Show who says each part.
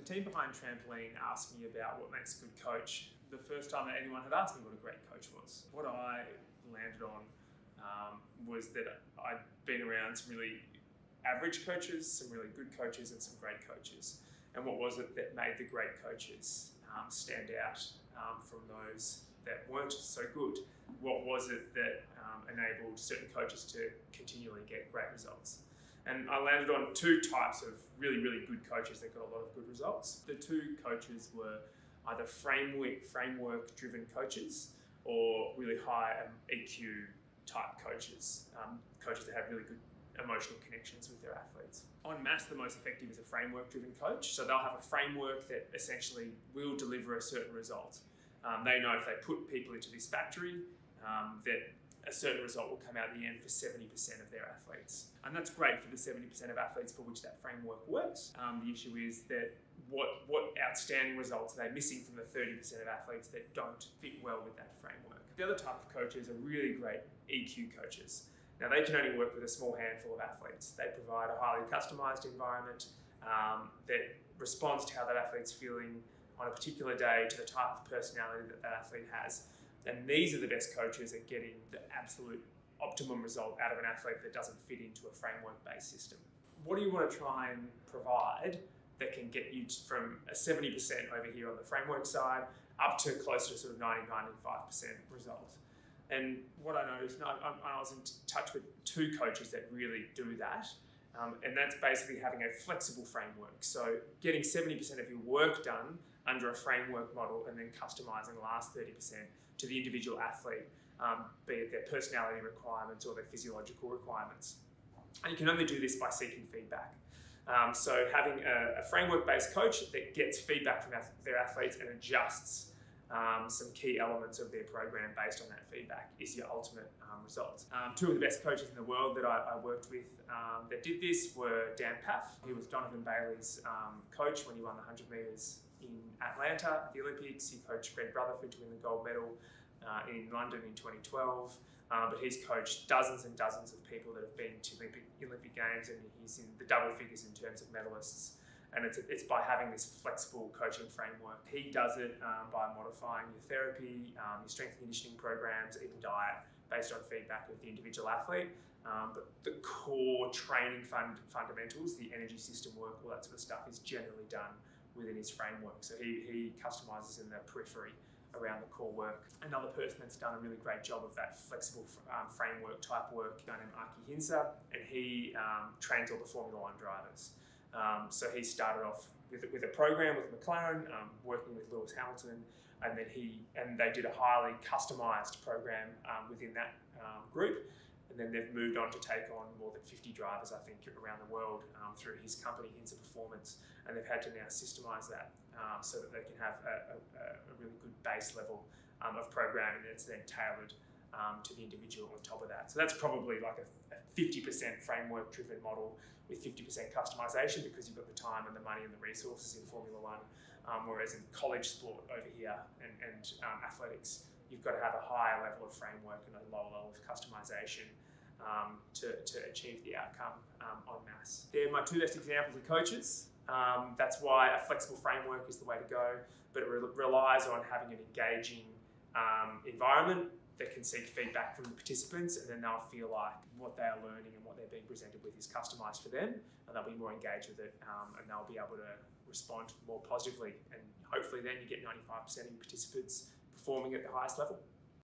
Speaker 1: The team behind Trampoline asked me about what makes a good coach. The first time that anyone had asked me what a great coach was. What I landed on was that I'd been around some really average coaches, some really good coaches, and some great coaches. And what was it that made the great coaches stand out from those that weren't so good? What was it that enabled certain coaches to continually get great results? And I landed on two types of really, really good coaches that got a lot of good results. The two coaches were either framework-driven coaches or really high EQ type coaches, coaches that have really good emotional connections with their athletes. En masse, the most effective is a framework-driven coach. So they'll have a framework that essentially will deliver a certain result. They know if they put people into this factory, that a certain result will come out at the end for 70% of their athletes. And that's great for the 70% of athletes for which that framework works. The issue is that what outstanding results are they missing from the 30% of athletes that don't fit well with that framework? The other type of coaches are really great EQ coaches. Now, they can only work with a small handful of athletes. They provide a highly customized environment that responds to how that athlete's feeling on a particular day, to the type of personality that that athlete has. And these are the best coaches at getting the absolute optimum result out of an athlete that doesn't fit into a framework-based system. What do you want to try and provide that can get you from a 70% over here on the framework side up to close to sort of 90-95% result? And what I noticed, I was in touch with two coaches that really do that. And that's basically having a flexible framework. So getting 70% of your work done under a framework model and then customizing the last 30% to the individual athlete, be it their personality requirements or their physiological requirements. And you can only do this by seeking feedback. So having a framework-based coach that gets feedback from their athletes and adjusts some key elements of their program based on that feedback is your ultimate result. Two of the best coaches in the world that I worked with that did this were Dan Paff. He was Donovan Bailey's coach when he won the 100 metres in Atlanta at the Olympics. He coached Greg Rutherford to win the gold medal in London in 2012. But he's coached dozens and dozens of people that have been to Olympic Games, and he's in the double figures in terms of medalists. And it's by having this flexible coaching framework. He does it by modifying your therapy, your strength and conditioning programs, even diet, based on feedback of the individual athlete. But the core training fundamentals, the energy system work, all that sort of stuff is generally done within his framework. So he customizes in the periphery around the core work. Another person that's done a really great job of that flexible framework type work, a guy named Aki Hinsa, and he trains all the Formula One drivers. So he started off with a program with McLaren, working with Lewis Hamilton, and then they did a highly customized program within that group. And then they've moved on to take on more than 50 drivers, I think, around the world through his company, Hinsa Performance. And they've had to now systemize that so that they can have a really good base level of programming that's then tailored to the individual on top of that. So that's probably like a 50% framework-driven model with 50% customization, because you've got the time and the money and the resources in Formula One, whereas in college sport over here and athletics, you've got to have a higher level of framework and a lower level of customization to achieve the outcome en masse. They're my two best examples of coaches. That's why a flexible framework is the way to go, but it relies on having an engaging environment that can seek feedback from the participants, and then they'll feel like what they are learning and what they're being presented with is customized for them, and they'll be more engaged with it, and they'll be able to respond more positively. And hopefully then you get 95% of your participants performing at the highest level.